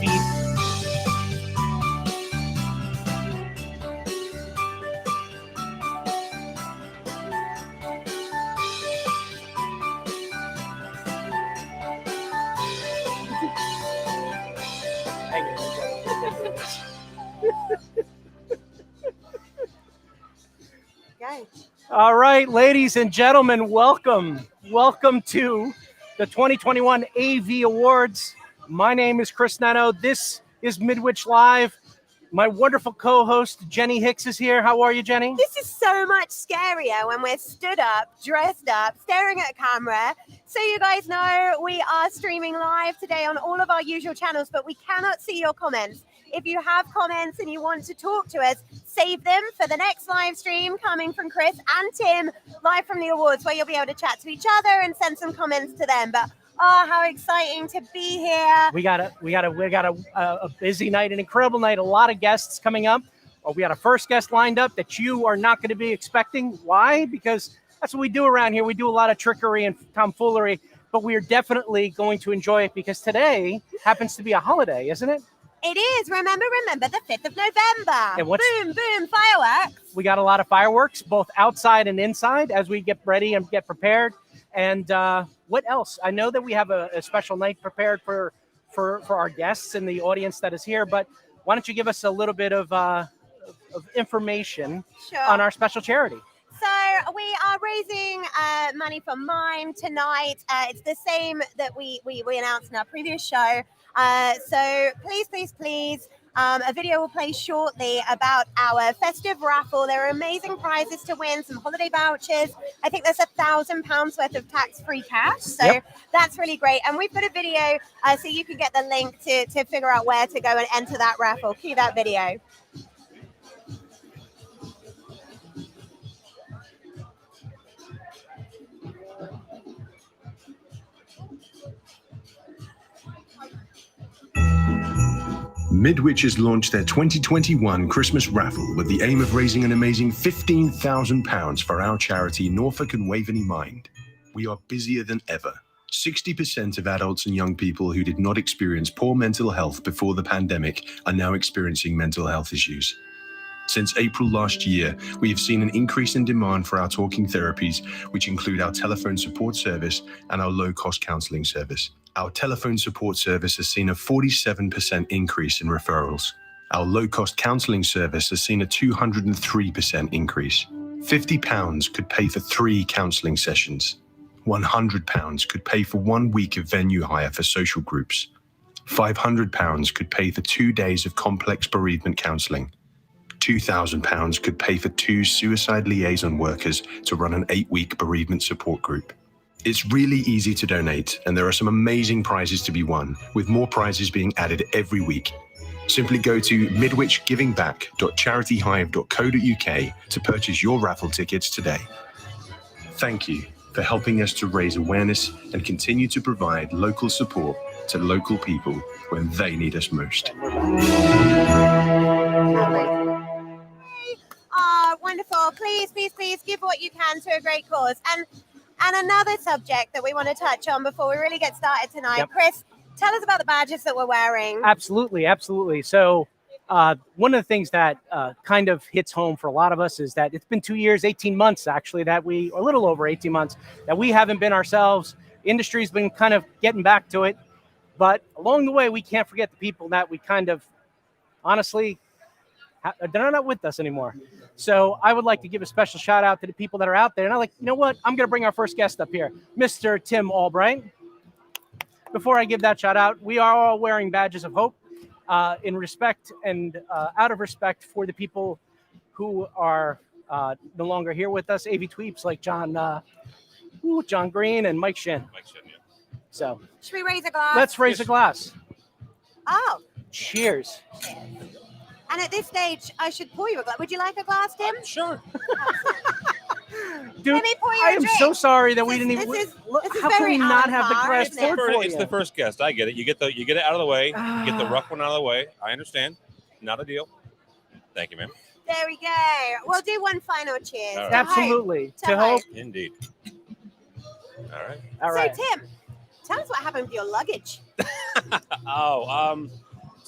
feed. All right, ladies and gentlemen, welcome. Welcome to the 2021 AV Awards. My name is Chris Neto. This is Midwich Live. My wonderful co-host, Jenny Hicks, is here. How are you, Jenny? This is so much scarier when we're stood up, dressed up, staring at a camera. So you guys know we are streaming live today on all of our usual channels, but we cannot see your comments. If you have comments and you want to talk to us, save them for the next live stream coming from Chris and Tim, live from the awards, where you'll be able to chat to each other and send some comments to them. But oh, how exciting to be here. We got a busy night, an incredible night, a lot of guests coming up. We got a first guest lined up that you are not going to be expecting. Why? Because that's what we do around here. We do a lot of trickery and tomfoolery, but we are definitely going to enjoy it because today happens to be a holiday, isn't it? It is. Remember, the 5th of November. And boom, boom, fireworks. We got a lot of fireworks, both outside and inside, as we get ready and get prepared. And what else? I know that we have a special night prepared for our guests and the audience that is here, but why don't you give us a little bit of information on our special charity? So we are raising money for Mime tonight. It's the same that we announced in our previous show. So please, a video will play shortly about our festive raffle. There are amazing prizes to win, some holiday vouchers. I think there's £1,000 worth of tax-free cash. So That's really great. And we've got a video so you can get the link to figure out where to go and enter that raffle. Cue that video. Midwich has launched their 2021 Christmas raffle with the aim of raising an amazing £15,000 for our charity Norfolk and Waveney Mind. We are busier than ever. 60% of adults and young people who did not experience poor mental health before the pandemic are now experiencing mental health issues. Since April last year, we have seen an increase in demand for our talking therapies, which include our telephone support service and our low-cost counseling service. Our telephone support service has seen a 47% increase in referrals. Our low-cost counseling service has seen a 203% increase. £50 could pay for 3 counseling sessions. £100 could pay for 1 week of venue hire for social groups. £500 could pay for 2 days of complex bereavement counseling. £2,000 could pay for 2 suicide liaison workers to run an 8-week bereavement support group. It's really easy to donate, and there are some amazing prizes to be won, with more prizes being added every week. Simply go to midwichgivingback.charityhive.co.uk to purchase your raffle tickets today. Thank you for helping us to raise awareness and continue to provide local support to local people when they need us most. Oh, wonderful. Please give what you can to a great cause. And another subject that we want to touch on before we really get started tonight. Chris, tell us about the badges that we're wearing. Absolutely. So one of the things that kind of hits home for a lot of us is that it's been 2 years, 18 months, actually, a little over 18 months, that we haven't been ourselves. Industry's been kind of getting back to it. But along the way, we can't forget the people that we kind of, honestly, they're not with us anymore. So I would like to give a special shout out to the people that are out there. And I'm like, you know what? I'm going to bring our first guest up here, Mr. Tim Albright. Before I give that shout out, we are all wearing badges of hope in respect and out of respect for the people who are no longer here with us. AV Tweeps like John Green and Mike Shin. So should we raise a glass? Let's raise a glass. Oh. Cheers. And at this stage, I should pour you a glass. Would you like a glass, Tim? Sure. Dude, Let me pour you I a am drink. so sorry that we didn't even. This is how can very we not have the on glass par, isn't poured for It's you? the first guest. I get it. You get it out of the way. You get the rough one out of the way. I understand. Not a deal. Thank you, ma'am. There we go. We'll do one final cheers. All right. Absolutely. To hope. Indeed. All right. All right. So, Tim, tell us what happened with your luggage.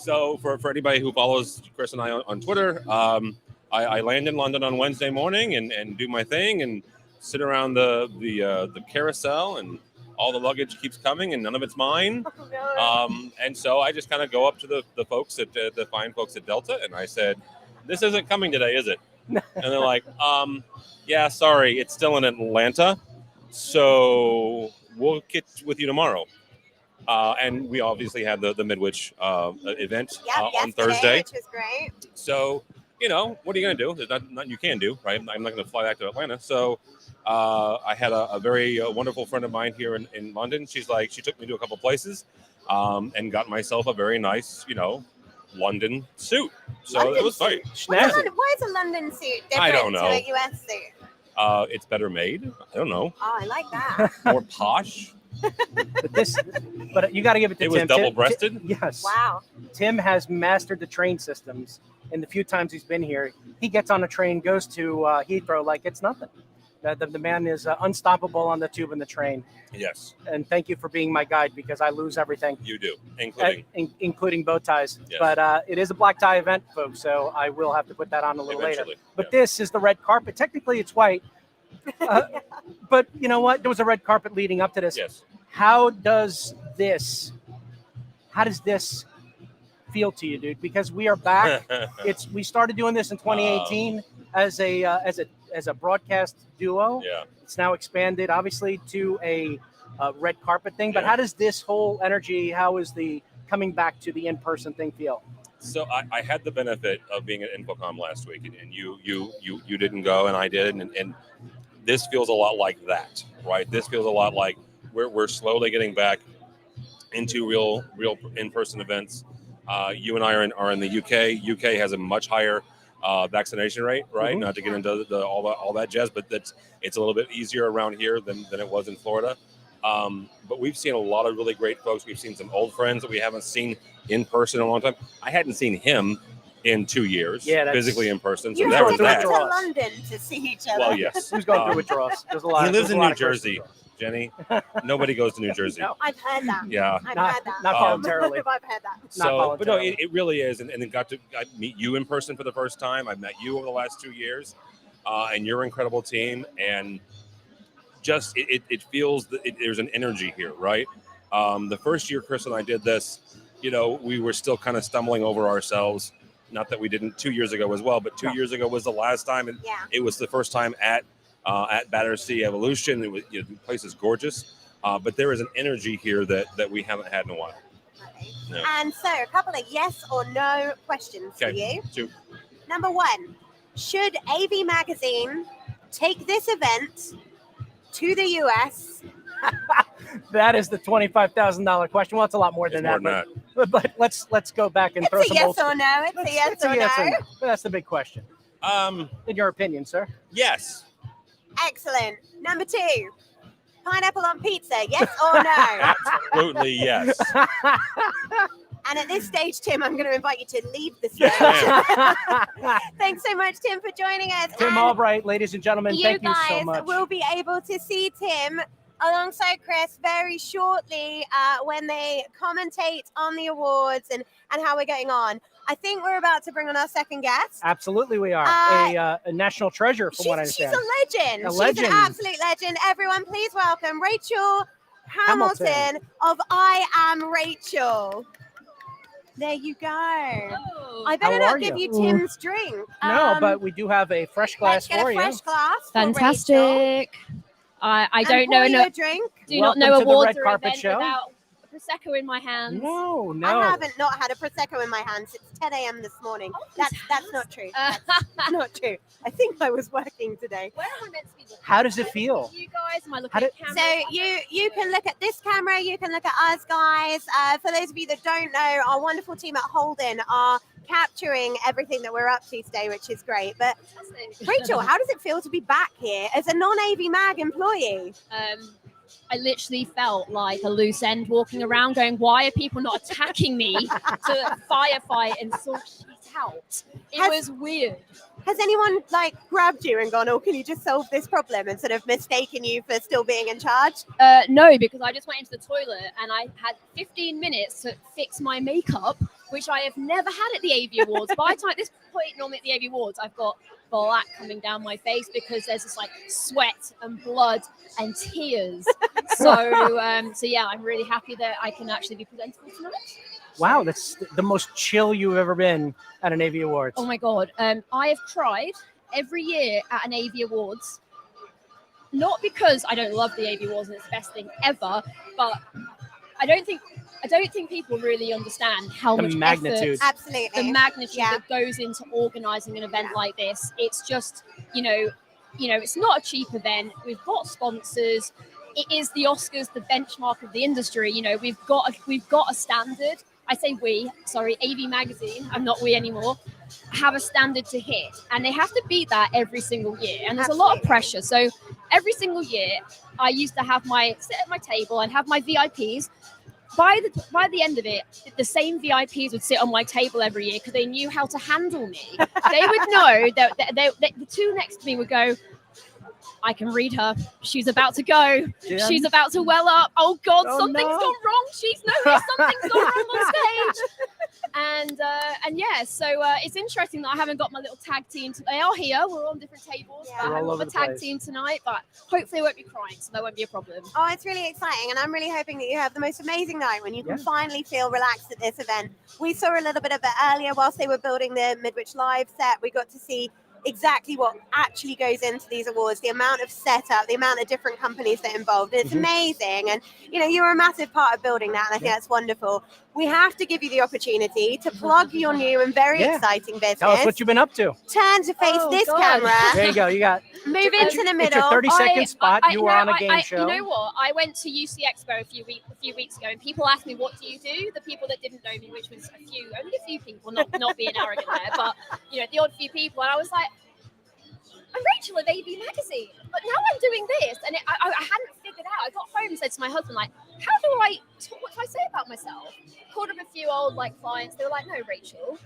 So for anybody who follows Chris and I on Twitter, I land in London on Wednesday morning and do my thing and sit around the carousel, and all the luggage keeps coming and none of it's mine. Oh, no. And so I just kind of go up to the folks at the fine folks at Delta, and I said, "This isn't coming today, is it?" And they're like, "Yeah, sorry, it's still in Atlanta, so we'll get with you tomorrow." And we obviously had the Midwich event on yesterday, Thursday. which was great. So, what are you going to do? There's nothing you can do, right? I'm not going to fly back to Atlanta. So I had a very wonderful friend of mine here in London. She took me to a couple places and got myself a very nice, London suit. So London it was fine. Why is a London suit different I don't know. to a US suit? It's better made. I don't know. Oh, I like that. More posh. But you got to give it to It Tim. was double-breasted? Yes. Wow. Tim has mastered the train systems. And the few times he's been here, he gets on a train, goes to Heathrow like it's nothing. The man is unstoppable on the tube and the train. Yes. And thank you for being my guide, because I lose everything. You do, including bow ties. Yes. But it is a black tie event, folks, so I will have to put that on a little later. But yeah. This is the red carpet. Technically, it's white. But you know what? There was a red carpet leading up to this. Yes. How does this feel to you, dude? Because we are back. We started doing this in 2018 as a broadcast duo. Yeah. It's now expanded, obviously, to a red carpet thing. But Yeah. how does this whole energy? How is the coming back to the in-person thing feel? So I had the benefit of being at Infocom last week, and you didn't go, and I did, and this feels a lot like that, right? This feels a lot like we're slowly getting back into real in-person events. You and I are in the UK. UK has a much higher vaccination rate, right? Mm-hmm. Not to get into all that jazz, but it's a little bit easier around here than it was in Florida. But we've seen a lot of really great folks. We've seen some old friends that we haven't seen in person in a long time. I hadn't seen him in 2 years, physically in person. So You that have was to go that. to London to see each other. Well, yes. Who's going through withdrawals? There's a lot. He lives in there's a lot New of Chris Jersey, withdrawals. Jenny. Nobody goes to New Jersey. No. I've heard that. Yeah. I've Not- heard that. not voluntarily. I've heard that. So, but no, it really is, and then got to meet you in person for the first time. I've met you over the last 2 years, and your incredible team, and just it feels that there's an energy here, right? The first year Chris and I did this, we were still kind of stumbling over ourselves. Not that we didn't 2 years ago as well, but 2 years ago was the last time, and it was the first time at Battersea Evolution. It was, the place is gorgeous, but there is an energy here that we haven't had in a while. Okay. Yeah. And so, a couple of yes or no questions for you. Two. Number one, should AV Magazine take this event to the US? That is the $25,000 question. Well, it's a lot more than It's that. more than But let's go back and throw It's a some yes old. or no. It's a yes or no. That's the big question. In your opinion, sir? Yes. Excellent. Number two, pineapple on pizza, yes or no? Absolutely yes. And at this stage, Tim, I'm going to invite you to leave the stage. Thanks so much, Tim, for joining us. Tim And Albright, ladies and gentlemen, thank you so guys much. will be able to see Tim alongside Chris very shortly when they commentate on the awards and how we're getting on. I think we're about to bring on our second guest. Absolutely, we are a national treasure, from what I She's understand. a legend. A She's legend. an absolute legend. Everyone, please welcome Rachel Hamilton of I Am Rachel. There you go. Oh. I better How not are give you? you Tim's drink. No, but we do have a fresh glass let's get for a you. fresh glass. For Rachel. Fantastic. I And don't know pour you no, a drink. do not Welcome know to the awards Red or Carpet event Show. without a prosecco in my hands. No. I haven't not had a prosecco in my hands. It's 10 a.m. this morning. Oh, That's not true. That's not true. I think I was working today. Where am I meant to be looking? How does it feel? You guys, am I How looking at did- camera? So you can look at this camera, you can look at us guys. For those of you that don't know, our wonderful team at Holden are capturing everything that we're up to today, which is great. But Rachel, how does it feel to be back here as a non-AV Mag employee? I literally felt like a loose end walking around going, why are people not attacking me to firefight and sort shit out? It was weird. Has anyone like grabbed you and gone, "Oh, can you just solve this problem?" and sort of mistaken you for still being in charge? No, because I just went into the toilet and I had 15 minutes to fix my makeup, which I have never had at the AV Awards. By the time at this point, normally at the AV Awards, I've got black coming down my face because there's this like sweat and blood and tears. So yeah, I'm really happy that I can actually be presentable tonight. Wow, that's the most chill you've ever been at an AV Awards. Oh my God. I have cried every year at an AV Awards. Not because I don't love the AV Awards and it's the best thing ever, but I don't think people really understand how The much magnitude. effort, Absolutely. the magnitude Yeah. that goes into organizing an event like this. It's just, it's not a cheap event. We've got sponsors. It is the Oscars, the benchmark of the industry. We've got a standard. I say we, sorry, AV Magazine, I'm not we anymore, have a standard to hit. And they have to beat that every single year. And there's a lot of Absolutely. pressure. So every single year, I used to sit at my table and have my VIPs. By the end of it, the same VIPs would sit on my table every year because they knew how to handle me. They would know that the two next to me would go, I can read her. She's about to go. Yeah. She's about to well up. Oh God, Oh, something's no. gone wrong. She's noticed something's gone wrong on stage. And yeah, so it's interesting that I haven't got my little tag team. They are here. We're on different tables. Yeah. But I We're haven't all got over my the tag place. team tonight. But hopefully I won't be crying, so that won't be a problem. Oh, it's really exciting, and I'm really hoping that you have the most amazing night when you can Yeah. finally feel relaxed at this event. We saw a little bit of it earlier whilst they were building the Midwich Live set. We got to see exactly what actually goes into these awards, the amount of setup, the amount of different companies that are involved. It's Mhm. amazing, and you're a massive part of building that, and I think that's wonderful. We have to give you the opportunity to plug your new and very Yeah. exciting business. Tell us what you've been up to. Turn to face Oh, this God. camera. There you go. You got Move into it's the your middle. 30-second spot. You were on a game show. You know what? I went to UC Expo a few weeks ago, and people asked me, "What do you do?" The people that didn't know me, which was only a few people, not being arrogant there, but the odd few people, and I was like, I'm Rachel of AV Magazine, but now I'm doing this, and I hadn't figured out. I got home and said to my husband, like, how do I talk? What do I say about myself? Called up a few old clients. They were like, no, Rachel,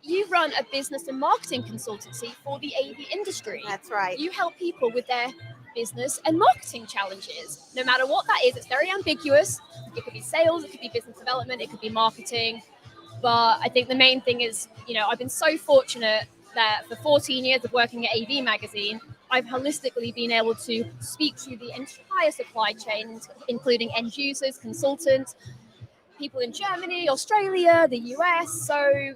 you run a business and marketing consultancy for the AV industry. That's right. You help people with their business and marketing challenges. No matter what that is, it's very ambiguous. It could be sales, it could be business development, it could be marketing. But I think the main thing is, I've been so fortunate that for 14 years of working at AV Magazine, I've holistically been able to speak to the entire supply chain, including end users, consultants, people in Germany, Australia, the US. So,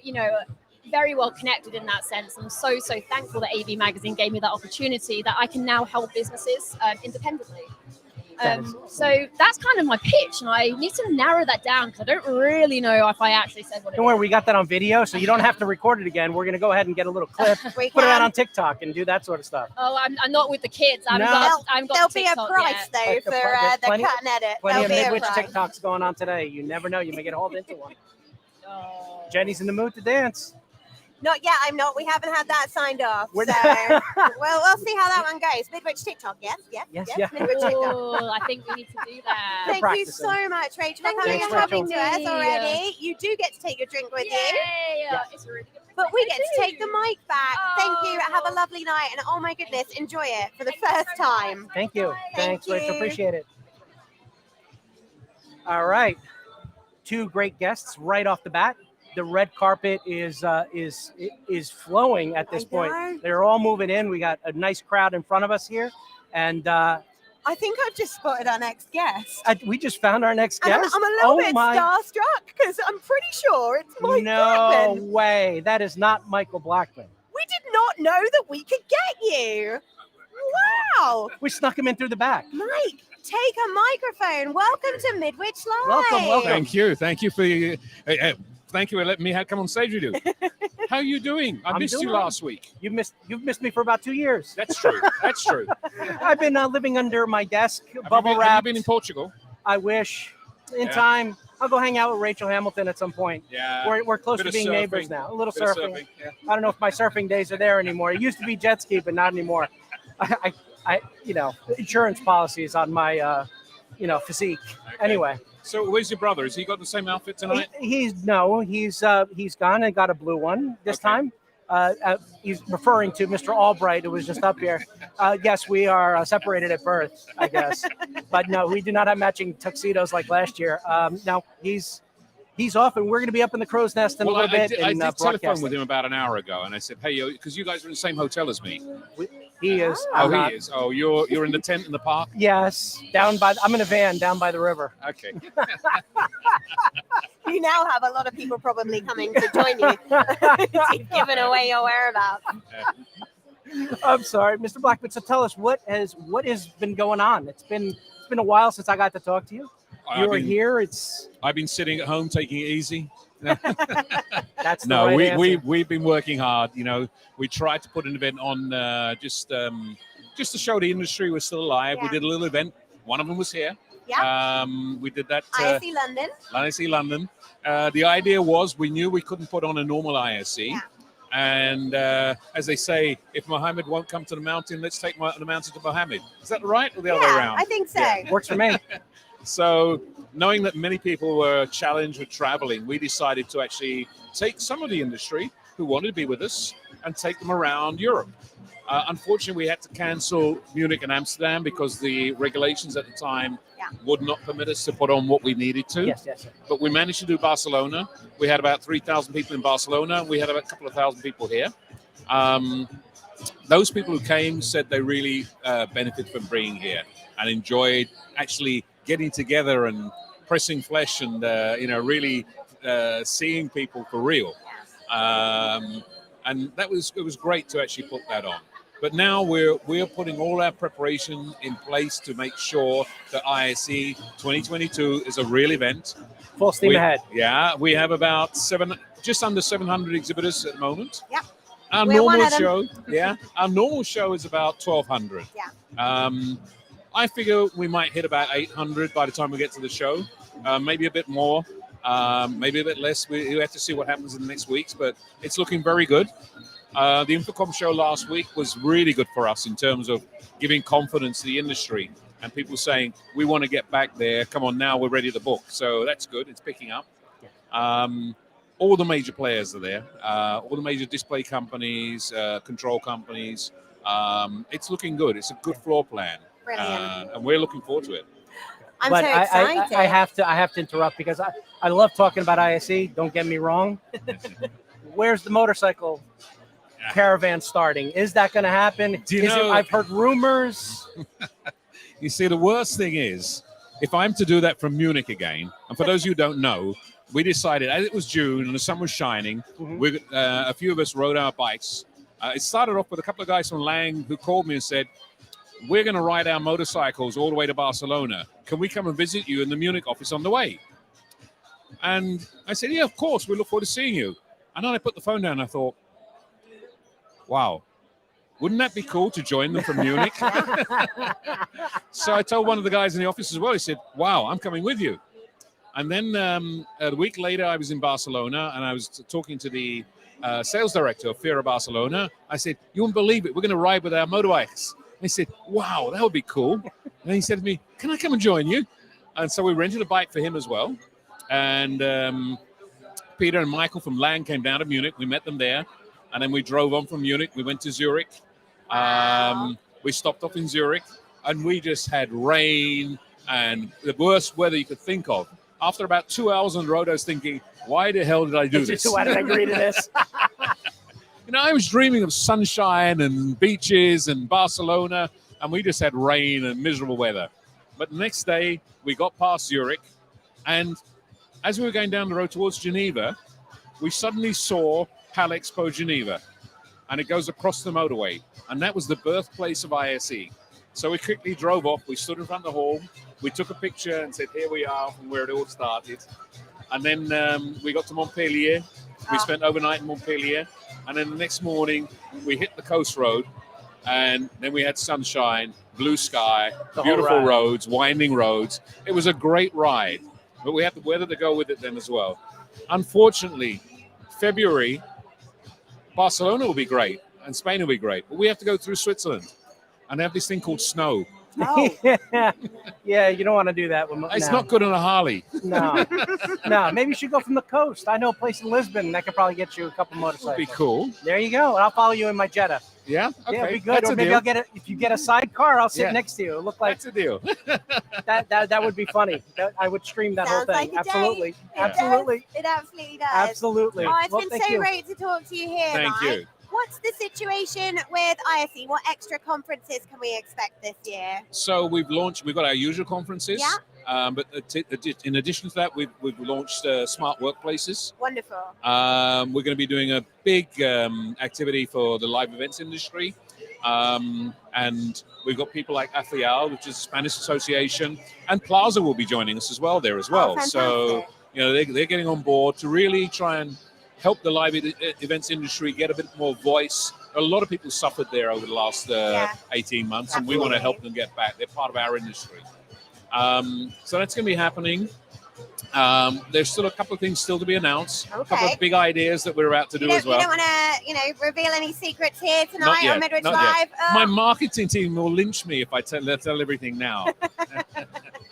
very well connected in that sense. I'm so thankful that AV Magazine gave me that opportunity that I can now help businesses independently. So that's kind of my pitch, and I need to narrow that down because I don't really know if I actually said what it Don't worry, is. we got that on video, so you don't have to record it again. We're going to go ahead and get a little clip, We put it out can. on TikTok, and do that sort of stuff. Oh, I'm not with the kids. I No. haven't got There'll the be a TikTok price yet. though There's for there's the plenty- cut and edit. Plenty There'll of be a Midwich price. TikToks going on today. You never know. You may get hauled into one. Oh. Jenny's in the mood to dance. Not yet. I'm not. We haven't had that signed off. We're So not- we'll see how that one goes. Midwich TikTok. Yes. Yes, yeah. Midwich TikTok. Oh, I think we need to do that. Thank you practicing. so much, Rachel, for Thank coming you. and having to Thanks, us already. You do get to take your drink with you, Yay! Yeah. It's a really good but we get to take the mic back. Thank you. Oh. Have a lovely night, and oh my goodness, enjoy it for the first time. Thank you. Thank Thanks, Rachel. you. Appreciate it. All right. Two great guests right off the bat. The red carpet is flowing at this I point. know. They're all moving in. We got a nice crowd in front of us here, and I think I've just spotted our next guest. we just found our next And guest. I'm a little Oh bit my! starstruck because I'm pretty sure it's Mike No Blackman. way! That is not Michael Blackman. We did not know that we could get you. Wow. We snuck him in through the back. Mike, take a microphone. Welcome to Midwich Live. Welcome. Thank you for thank you for letting me come on stage with you. How are you doing? I I'm missed doing you well. last week. You've missed me for about 2 years. That's true. That's true. I've been living under my desk, bubble Have you wrapped. been in Portugal? I wish. In Yeah. time, I'll go hang out with Rachel Hamilton at some point. Yeah. We're close bit to of being surfing. neighbors now. A little Bit of surfing. surfing, yeah. I don't know if my surfing days are there anymore. It used to be jet ski, but not anymore. I insurance policies on my, physique. Okay. Anyway, So where's your brother? Has he got the same outfit tonight? he's gone and got a blue one this Okay. time. he's referring to Mr. Albright, who was just up here. Yes, we are separated at birth, I guess. But no, we do not have matching tuxedos like last year. Now, he's off, and we're going to be up in the crow's nest in a little bit. I did telephone with him about an hour ago, and I said, hey, because you guys are in the same hotel as me. He is. He is. Oh, you're in the tent in the park? Yes, I'm in a van down by the river. Okay. You now have a lot of people probably coming to join you. You've given away your whereabouts. I'm sorry, Mr. Blackman. So tell us what has been going on. It's been a while since I got to talk to you. You were here. I've been sitting at home taking it easy. That's the right answer. We've been working hard. You know, we tried to put an event on just to show the industry was still alive. Yeah. We did a little event. One of them was here. Yeah. We did that. ISE London. ISE London. The idea was we knew we couldn't put on a normal ISE. Yeah. And as they say, if Mohammed won't come to the mountain, let's take the mountain to Mohammed. Is that right or the other way around? I think so. Yeah. Works for me. So knowing that many people were challenged with traveling, we decided to actually take some of the industry who wanted to be with us and take them around Europe. Unfortunately, we had to cancel Munich and Amsterdam because the regulations at the time would not permit us to put on what we needed to. Yes. But we managed to do Barcelona. We had about 3,000 people in Barcelona. We had about a couple of thousand people here. Those people who came said they really benefited from being here and enjoyed actually getting together and pressing flesh and really seeing people for real. And it was great to actually put that on. But now we're putting all our preparation in place to make sure that ISE 2022 is a real event. Full steam ahead. Yeah, we have about just under 700 exhibitors at the moment. Yep. Our normal show is about 1,200. Yeah. I figure we might hit about 800 by the time we get to the show, maybe a bit more, maybe a bit less. We have to see what happens in the next weeks, but it's looking very good. The Infocom show last week was really good for us in terms of giving confidence to the industry and people saying, we want to get back there. Come on, now we're ready to book. So that's good. It's picking up. All the major players are there, all the major display companies, control companies. It's looking good. It's a good floor plan. Brilliant. And we're looking forward to it. I'm but so excited. I have to interrupt because I love talking about ISE. Don't get me wrong. Where's the motorcycle caravan starting? Is that going to happen? I've heard rumors. You see, the worst thing is, if I'm to do that from Munich again, and for those of you who don't know, we decided, as it was June and the sun was shining, a few of us rode our bikes. It started off with a couple of guys from Lang who called me and said, we're going to ride our motorcycles all the way to Barcelona. Can we come and visit you in the Munich office on the way? And I said, yeah, of course. We look forward to seeing you. And then I put the phone down and I thought, wow, wouldn't that be cool to join them from Munich? So I told one of the guys in the office as well. He said, wow, I'm coming with you. And then a week later, I was in Barcelona and I was talking to the sales director of Fira Barcelona. I said, you wouldn't believe it. We're going to ride with our motorbikes. And he said, wow, that would be cool. And he said to me, can I come and join you? And so we rented a bike for him as well. And Peter and Michael from Lang came down to Munich. We met them there. And then we drove on from Munich. We went to Zurich. We stopped off in Zurich. And we just had rain and the worst weather you could think of. After about 2 hours on the road, I was thinking, why the hell did I do this? Why did I agree to this? I was dreaming of sunshine and beaches and Barcelona, and we just had rain and miserable weather. But the next day, we got past Zurich, and as we were going down the road towards Geneva, we suddenly saw HAL Expo Geneva, and it goes across the motorway, and that was the birthplace of ISE. So we quickly drove off. We stood in front of the hall. We took a picture and said, here we are from where it all started. And then we got to Montpellier. We spent overnight in Montpellier. And then the next morning, we hit the coast road. And then we had sunshine, blue sky, beautiful roads, winding roads. It was a great ride. But we had the weather to go with it then as well. Unfortunately, February, Barcelona will be great. And Spain will be great. But we have to go through Switzerland. And they have this thing called snow. Oh. Yeah, you don't want to do that. It's no. not good on a Harley. No, no. Maybe you should go from the coast. I know a place in Lisbon that could probably get you a couple Would motorcycles. be cool. There you go. And I'll follow you in my Jetta. Yeah. Okay. Yeah, it'd be good. That's Or a maybe deal. I'll get it. If you get a sidecar, I'll sit Yeah. next to you. It look like That's a deal. that would be funny. I would stream that Sounds whole thing. like a Absolutely. It Absolutely. does. It absolutely does. Absolutely. Oh, it's Well, been thank so you. great to talk to you here, Thank Mike. you. What's the situation with ISE? What extra conferences can we expect this year? So we've got our usual conferences. Yeah. But in addition to that, we've launched smart workplaces. Wonderful. We're going to be doing a big activity for the live events industry. And we've got people like AFIAL, which is a Spanish association, and Plaza will be joining us as well there as well. So, fantastic. they're getting on board to really try and help the live events industry get a bit more voice. A lot of people suffered there over the last 18 months, and we want to help them get back. They're part of our industry. So that's going to be happening. There's still a couple of things still to be announced. A couple Okay. of big ideas that we're about to do as well. You don't want to, reveal any secrets here tonight Not yet, on Midwich not Live. yet. My marketing team will lynch me if I tell everything now.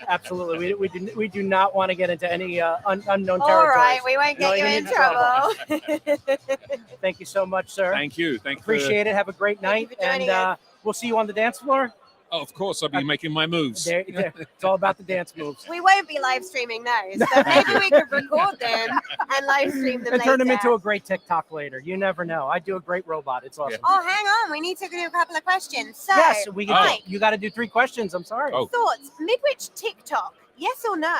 Absolutely. We do not want to get into any unknown All territories. right, we won't No, get you you in need to trouble. Thank you so much, sir. Thank you. Appreciate it. Have a great night. Thank you for joining And we'll see you on the dance floor. Oh, of course, I'll be making my moves. There, it's all about the dance moves. We won't be live streaming those, so maybe we could record them and live stream them And turn them later. into a great TikTok later. You never know. I do a great robot. It's awesome. Oh, hang on. We need to do a couple of questions. So, Yes, Mike, you got to do 3 questions. I'm sorry. Oh. thoughts? Midwich TikTok, yes or no?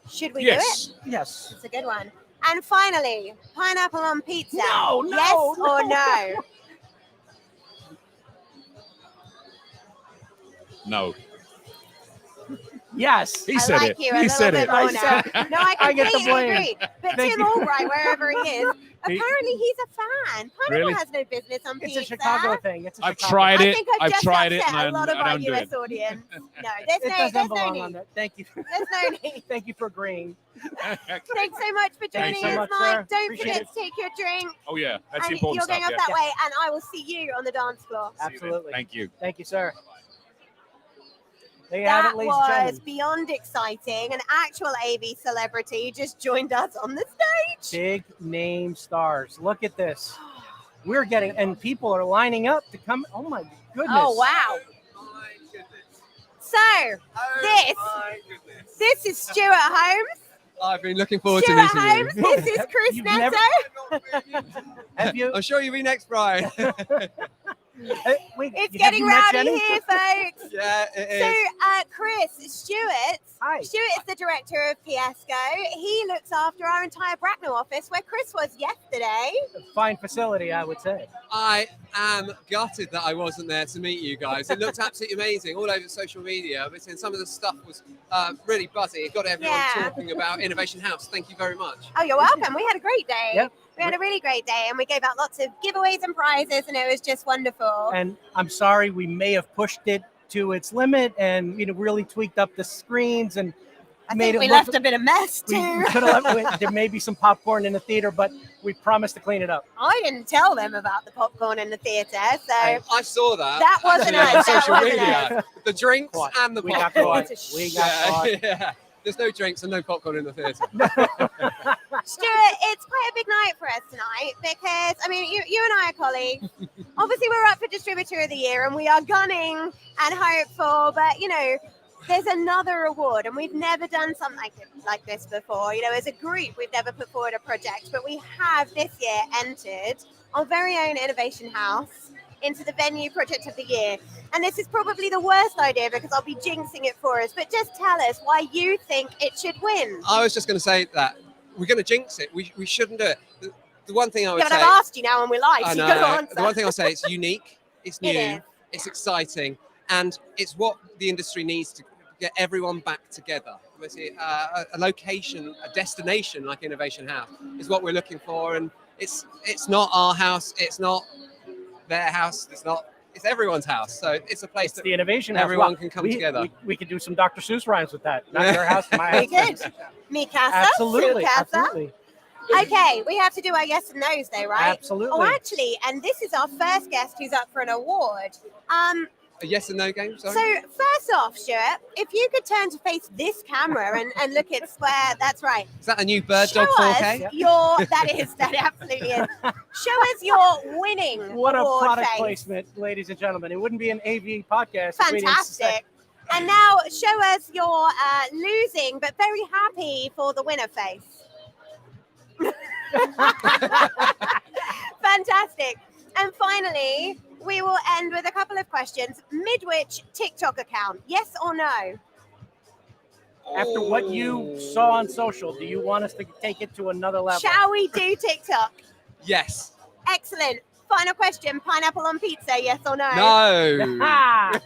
Should we Yes. do it? Yes. It's a good one. And finally, pineapple on pizza. No, no, yes or no. no? No. Yes. He I said like it. you a He little said bit it. more I now. said- No, I I get the completely blame. agree. But Thank Tim you. Albright, wherever he is, He- apparently he's a fan. Pineapple Really? has no business on It's pizza. a Chicago thing. It's a I've Chicago tried I it. think I've just tried it, upset and a lot of I our don't do US it. audience. No, It there's doesn't no belong need. on that. Thank you. There's no need. Thank you for agreeing. Thanks so much for joining Thanks so us, much, Mike. sir. Don't Appreciate forget it. to take your drink. Oh yeah, that's the And important you're going stuff. up that way, and I will see you on the dance floor. See you then. Absolutely. Thank you. Thank you, sir. There you have That it, ladies and was gentlemen. beyond exciting. An actual AV celebrity just joined us on the stage. Big name stars. Look at this. We're getting, and people are lining up to come. Oh my goodness. Oh, wow. So, this is Stuart Homes. I've been looking forward Stuart to meeting Homes, you. this is Chris You've Neto. never- Have you? I'm sure you'll be next, Brian. Wait, It's have getting you met rowdy Jenny? here, folks. Yeah, it So, is. Chris, Stuart. Hi. Stuart is the director of Fiasco. He looks after our entire Bracknell office, where Chris was yesterday. Fine facility, I would say. I am gutted that I wasn't there to meet you guys. It looked absolutely amazing all over social media. But some of the stuff was really buzzy. It got everyone Yeah. talking about Innovation House. Thank you very much. Oh, you're welcome. We had a great day. Yep. We had a really great day, and we gave out lots of giveaways and prizes, and it was just wonderful. And I'm sorry, we may have pushed it to its limit and really tweaked up the screens and I made think it we look- left a bit of mess we too. could have left, there may be some popcorn in the theater, but we promised to clean it up. I didn't tell them about the popcorn in the theatre, so I saw that. That wasn't actually, us, on that social wasn't media. The drinks Caught. and the We got popcorn. caught. We got caught. Yeah. There's no drinks and no popcorn in the theatre. Stuart, it's quite a big night for us tonight because, I mean, you and I are colleagues. Obviously, we're up for Distributor of the Year and we are gunning and hopeful, but, there's another award and we've never done something like this before. As a group, we've never put forward a project, but we have this year entered our very own Innovation House into the Venue Project of the Year. And this is probably the worst idea because I'll be jinxing it for us, but just tell us why you think it should win. I was just going to say that we're going to jinx it. We shouldn't do it. The one thing I would Yeah, but say. I've asked you now and we're live, I so know. you got to answer. The one thing I'll say, it's unique, it's new, It is. it's exciting, and it's what the industry needs to get everyone back together. Obviously, a location, a destination like Innovation House is what we're looking for, and it's not our house, it's not their house, it's everyone's house. So it's a place It's that the innovation house. everyone Well, can come we, together. We could do some Dr. Seuss rhymes with that. Not your house, my We house. could. Mi casa, Absolutely, su casa. absolutely, Okay, we have to do our yes and no's though, right? absolutely. Oh, actually, and this is our first guest who's up for an award. A yes and no game, sorry? So first off, Stuart, if you could turn to face this camera and look at square, that's right. Is that a new Bird Show Dog 4K? us that absolutely is. Show us your winning What a award product face. placement, ladies and gentlemen. It wouldn't be an AV podcast. if we didn't say- Fantastic. And now show us your losing but very happy for the winner face. Fantastic. And finally, we will end with a couple of questions. Midwich TikTok account, yes or no? After what you saw on social, do you want us to take it to another level? Shall we do TikTok? Yes. Excellent. Final question, pineapple on pizza, yes or no? No. Ah!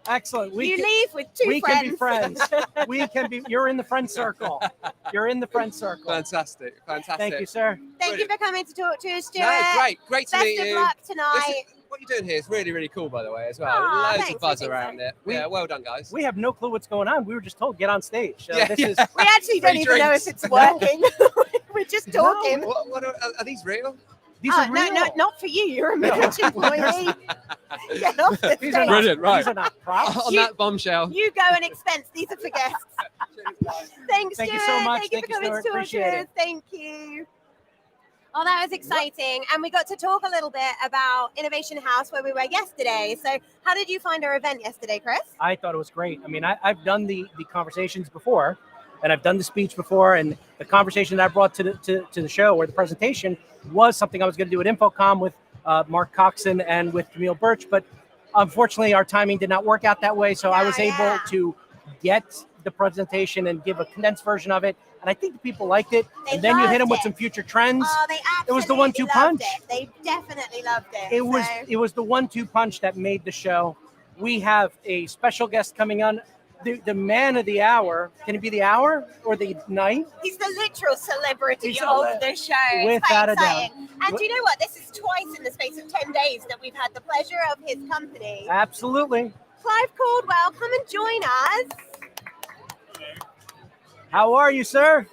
Excellent. You leave with two we friends. can be friends. We can be. You're in the friend circle. You're in the friend circle. Fantastic. Thank you, sir. Thank you for coming to talk to us, Stuart. No, great to Best meet of you. luck This tonight. is- what you're doing here is really, really cool, by the way, as well. Aw, Loads thanks, of buzz I think around so. it. Yeah, well done, guys. We have no clue what's going on. We were just told get on stage. So Yeah, this yeah. is We actually don't Free even know drinks. if it's working. We're just talking. What are these real? these Oh, are real. no, not for you. You're a Midwich employee. Get off the These are stage. Brilliant, right. These are not props. On You- that bombshell. You go and expense. These are for guests. Thanks, Thank you Stuart. so much. Thank you Thank for you, coming Stuart. to talk Appreciate to us. it. Thank you. Oh, that was exciting. And we got to talk a little bit about Innovation House where we were yesterday. So how did you find our event yesterday, Chris? I thought it was great. I mean, I've done the conversations before, and I've done the speech before, and the conversation that I brought to the show or the presentation was something I was going to do at InfoComm with Mark Coxon and with Camille Birch, but unfortunately our timing did not work out that way. So I was able to get the presentation and give a condensed version of it, and I think the people liked it. They And then you hit them loved with it. some future trends. Oh, they absolutely It was the 1-2 loved punch. it. They definitely loved it. It was the 1-2 punch that made the show. We have a special guest coming on, the man of the hour. Can it be the hour or the night? He's the literal celebrity He's of the show. It's without quite a doubt. exciting. And do you know what? This is twice in the space of 10 days that we've had the pleasure of his company. Absolutely. Clive Caldwell, come and join us. How are you, sir?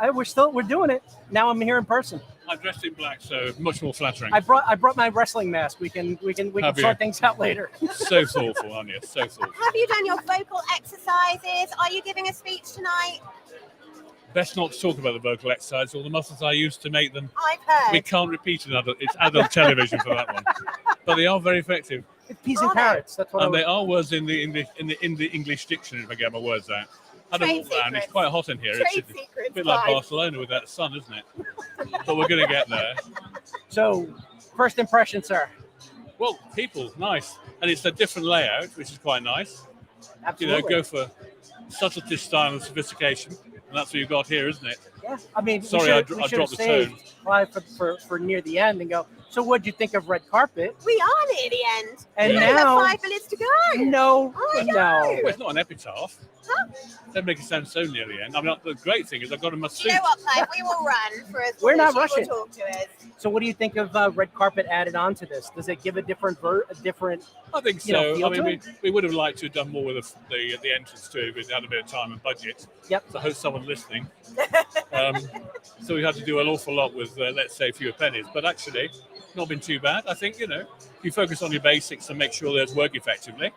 We're doing it. Now I'm here in person. I'm dressed in black, so much more flattering. I brought my wrestling mask. We can Have you? sort things out later. So thoughtful, aren't you? So thoughtful. Have you done your vocal exercises? Are you giving a speech tonight? Best not to talk about the vocal exercise or the muscles I used to make them. I've heard. We can't repeat another. It's adult television for that one, but they are very effective, Peas and carrots. That's what. and they are words in the English dictionary. If I get my words out. I don't Trade walk around. secrets. It's quite hot in here. Trade It's a secrets, bit like Clive. Barcelona with that sun, isn't it? But we're going to get there. So, first impression, sir. Well, people, nice, and it's a different layout, which is quite nice. Absolutely. You know, go for subtlety, style, and sophistication, and that's what you've got here, isn't it? Yeah. I mean, Sorry, we I should have dropped the saved tone. Clive for near the end and go. So, what'd you think of Red Carpet? We are near the end. And we only now- have 5 minutes to go. No, I know. no. Well, it's not an epitaph. Huh? Don't make it sound so near the end. I mean, the great thing is I've got in my Do suit. you know what, Clive? We will run for as We're long as not you rushing. will talk to us. So, what do you think of Red Carpet added on to this? Does it give a different I think you know, so. feel I mean, to we would have liked to have done more with the entrance too, because we had a bit of time and budget. Yep. So I hope someone listening. So we had to do an awful lot with, let's say, fewer pennies. But actually, not been too bad. I think, you know, if you focus on your basics and make sure those work effectively,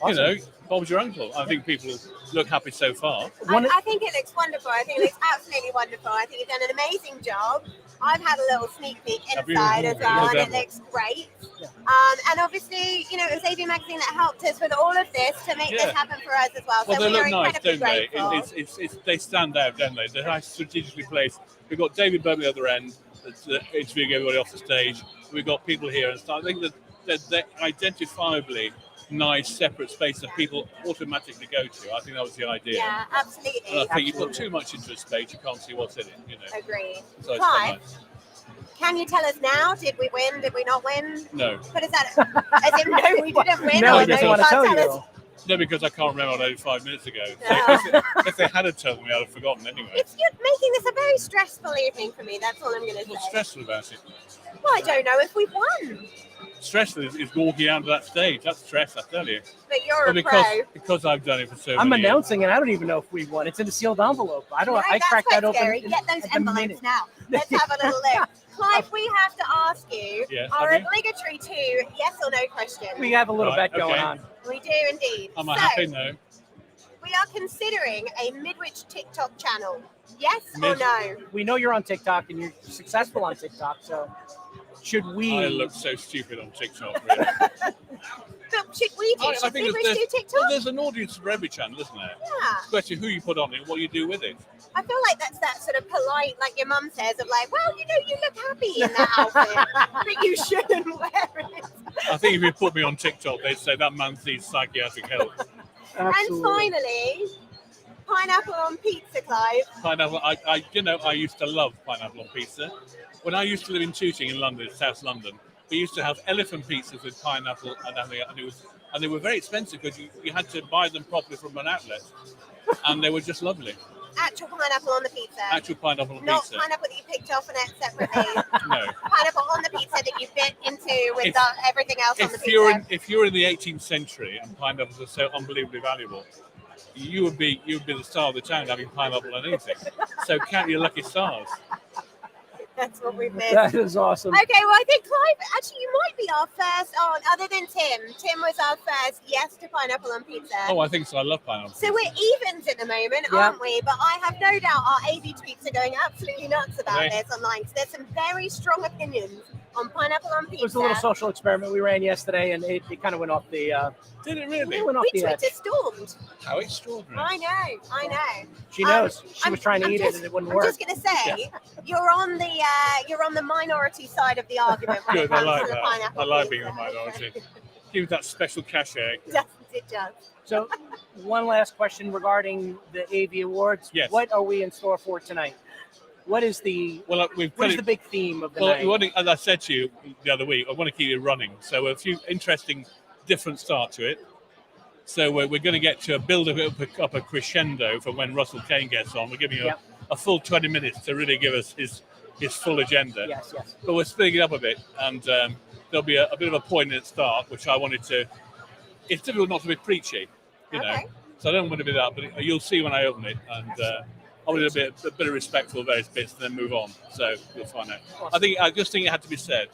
Awesome. you know, Bob's your uncle. I think people look happy so far. I think it looks wonderful. I think it looks absolutely wonderful. I think you've done an amazing job. I've had a little sneak peek Have you? inside as well, and it Yeah. looks great. And obviously, you know, it was AV Magazine that helped us with all of this to make this Yeah. happen for us as well. Well, so they we are look nice, incredibly don't they? grateful. It's they stand out, don't they? They're nice, strategically placed. We've got David Bowman at the other end, that's interviewing everybody off the stage. We've got people here and stuff. I think that they're identifiably nice, separate spaces that people automatically go to. I think that was the idea. Yeah, absolutely. And I think you put too much into a space, you can't see what's in it. You know. Agreed. So it's quite Clive, nice. can you tell us now? Did we win? Did we not win? No, What is that? As in, no, we didn't win. No, or I just you want to can't tell us? you. no, because I can't remember what I did 5 minutes ago. No. If they had told me, I'd have forgotten anyway. You're making this a very stressful evening for me. That's all I'm going to What's say. stressful about it? Well, I don't know if we've won, Stress is walking out to that stage. That's stress, I tell you. but you're But a pro. because I've done it for so I'm many years. announcing it. I don't even know if we won. It's in a sealed envelope. I don't. No, I that's cracked quite that open. scary. in- Get those at the envelopes minute. now. Let's have a little look. Clive, we have to ask you Yes, our have you? obligatory 2 yes or no questions. We have a little Right, bet going okay. on. We do indeed. Am so, I happy? No. we are considering a Midwich TikTok channel. Yes or Mid- no? We know you're on TikTok and you're successful on TikTok. So, should we? I look so stupid on TikTok. Really. But should we do? I Should think Midwich do well, TikTok? there's an audience for every channel, isn't there? Yeah. Especially who you put on it and what you do with it. I feel like that's that sort of polite, like your mum says, of like, well, you know, you look happy in that outfit, but you shouldn't wear it. I think if you put me on TikTok, they'd say that man needs psychiatric help. And finally, pineapple on pizza, Clive. Pineapple. I used to love pineapple on pizza. When I used to live in Tooting in London, South London, we used to have elephant pizzas with pineapple, and they were very expensive because you had to buy them properly from an outlet, and they were just lovely. Actual pineapple on the pizza. Actual pineapple on Not pizza. pineapple that you picked off and ate separately. No. Pineapple on the pizza that you bit into with If- everything else on the If pizza. you're in the 18th century and pineapples are so unbelievably valuable, you would be the star of the town having pineapple on anything. So count your lucky stars. That's what we've missed. That is awesome. Okay, well, I think Clive, actually, you might be our first on, other than Tim. Tim was our first yes to pineapple on pizza. Oh, I think so. I love pineapple. So we're evens at the moment, Yeah. aren't we? But I have no doubt our AV tweets are going absolutely nuts about Okay. this online. So there's some very strong opinions on pineapple on pizza. It was a little social experiment we ran yesterday, and it kind of went off the. Did it really? It went off We the edge. Twitter stormed. How extraordinary. I know. She knows. She was trying to I'm eat just- it, and it wouldn't I'm work. just gonna say, you're on the minority side of the argument when it Good, I comes like to the that. pineapple. I like pizza. being a minority. Give that special cachet. It does. So, one last question regarding the AV Awards. Yes. What are we in store for tonight? What is the Well, we've what put is the it. big theme of the Well, night? we want to, as I said to you the other week, I want to keep it running. So a few interesting, different start to it. So we're going to get to build up a crescendo for when Russell Kane gets on. We're giving you Yep. a full 20 minutes to really give us his full agenda. Yes, yes. But we're splitting it up a bit, and there'll be a bit of a poignant start, which I wanted to. It's difficult not to be preachy, you know. Okay. So I don't want to be that, but you'll see when I open it, and I wanted a bit of respect for various bits, and then move on. So you'll find out. I just think it had to be said.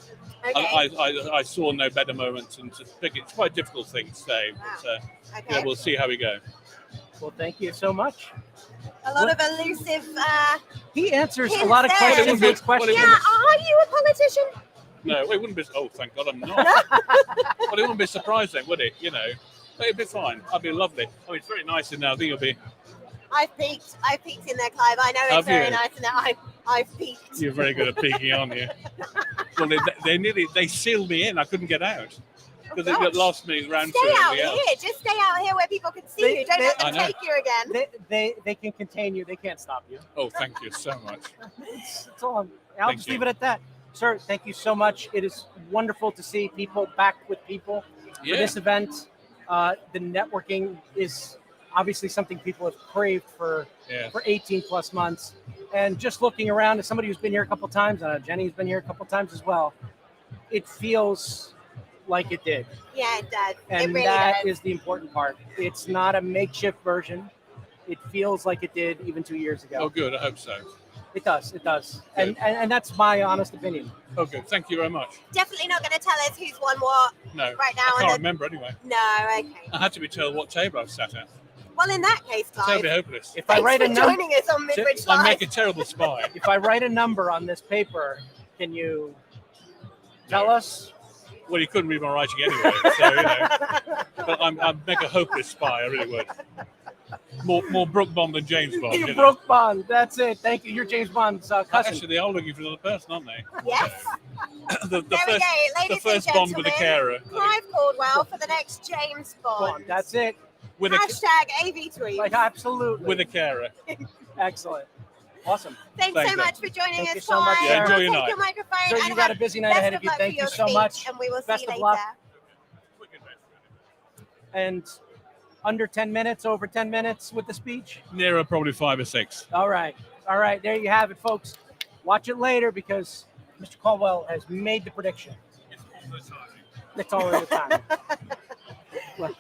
Okay. I saw no better moments, and to pick it's quite a difficult thing to say, but Okay. we'll see how we go. Well, thank you so much. A lot of elusive. He answers a Hints lot of there. questions Well, with questions. Yeah, are you a politician? No, it wouldn't be. Oh, thank God, I'm not. But it wouldn't be surprising, would it? You know, but it'd be fine. I'd be lovely. I mean, it's very nice in there. I think it'll be. I've peeked in there, Clive. I know it's Have very you? nice in there. I've peeked. You're very good at peeking, aren't you? Well, they sealed me in. I couldn't get out because they got gosh. last minute round Stay out everybody here. else. Just stay out here where people can see They- you. Don't they- let them I know. take you again. They can contain you. They can't stop you. Oh, thank you so much. That's all. I'll Thank just you. leave it at that. Sir, thank you so much. It is wonderful to see people back with people for Yeah. this event. The networking is obviously something people have craved for Yeah. 18 plus months. And just looking around as somebody who's been here a couple times, Jenny's been here a couple times as well, it feels like it did. Yeah, it does. And it really that does. is the important part. It's not a makeshift version. It feels like it did even 2 years ago. Oh, good. I hope so. It does. It does. And that's my honest opinion. Oh, good. Thank you very much. Definitely not going to tell us who's won what No, right now. I and can't the- remember anyway. No, okay. I had to be told what table I've sat at. Well, in that case, Clive, Totally hopeless. If I thanks write for a number, joining us on Midwich I Live. make a terrible spy. if I write a number on this paper, can you tell No. us? Well, you couldn't read my writing anyway, so you know. But I'd make a hopeless spy. I really would. More Brooke Bond than James Bond. You you know. broke Bond. That's it. Thank you. You're James Bond's cousin. Actually, they are looking for another person, aren't they? Yes. the There we first, go, the ladies first and Bond with a gentlemen. carer. Clive Caldwell for the next James Bond. Bond. That's it. With a Hashtag AV tweet. Like absolutely. with a carer. Excellent. Awesome. Thanks Thank so you. much for joining Thank us, you so much, Clive. Sarah. Enjoy your Take night. your microphone Sir, and you got have a busy night best ahead of you. luck Thank for you your so speech, much. And we will Best see you of later. luck. And under 10 minutes, over 10 minutes with the speech. Nearer, probably 5 or 6. All right. All right. There you have it, folks. Watch it later because Mr. Caldwell has made the prediction. It's all the time.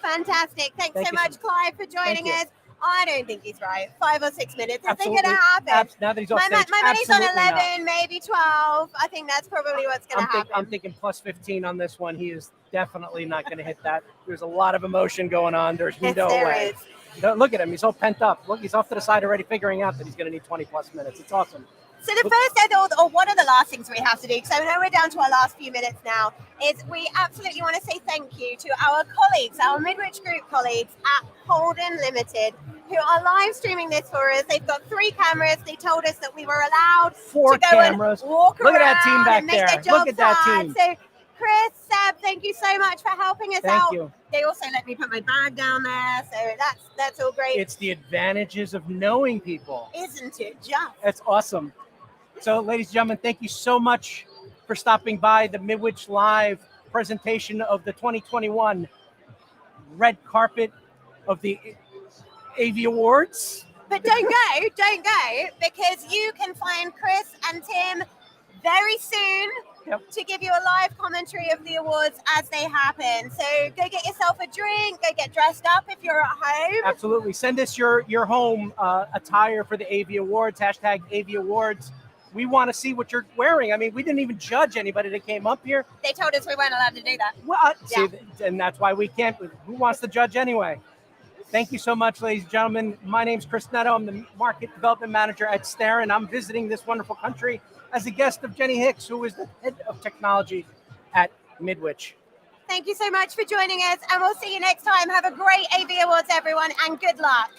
Fantastic. Thanks Thank so you much, Clive, for joining you. us. I don't think he's right. 5 or 6 minutes. Is it Absolutely. going to happen? Now that he's off My stage, money's on absolutely 11, maybe 12. I think that's probably what's going to happen. I'm thinking plus 15 on this one. He is definitely not going to hit that. There's a lot of emotion going on. There's Yes, no there way. is. Look at him. He's all pent up. Look, he's off to the side already figuring out that he's going to need 20 plus minutes. It's awesome. So the first, or one of the last things we have to do, because I know we're down to our last few minutes now, is we absolutely want to say thank you to our colleagues, our Midwich Group colleagues at Holden Limited, who are live streaming this for us. They've got 3 cameras. They told us that we were allowed 4 to go cameras. and walk Look around at that team back and make there. their jobs Look at that hard. team. So Chris, Seb, thank you so much for helping us out. Thank you. They also let me put my bag down there, so that's all great. It's the advantages of knowing people. Isn't it just? That's awesome. So, ladies and gentlemen, thank you so much for stopping by the Midwich Live presentation of the 2021 red carpet of the AV Awards. But don't go, because you can find Chris and Tim very soon to give you a live commentary of the awards as they happen. So go get yourself a drink, go get dressed up if you're at home. Absolutely. Send us your home attire for the AV Awards, hashtag AV Awards. We want to see what you're wearing. I mean, we didn't even judge anybody that came up here. They told us we weren't allowed to do that. Well, see, and that's why we can't. Who wants to judge anyway? Thank you so much, ladies and gentlemen. My name's Chris Neto. I'm the Market Development Manager at Starren. I'm visiting this wonderful country as a guest of Jenny Hicks, who is the head of technology at Midwich. Thank you so much for joining us, and we'll see you next time. Have a great AV Awards, everyone, and good luck.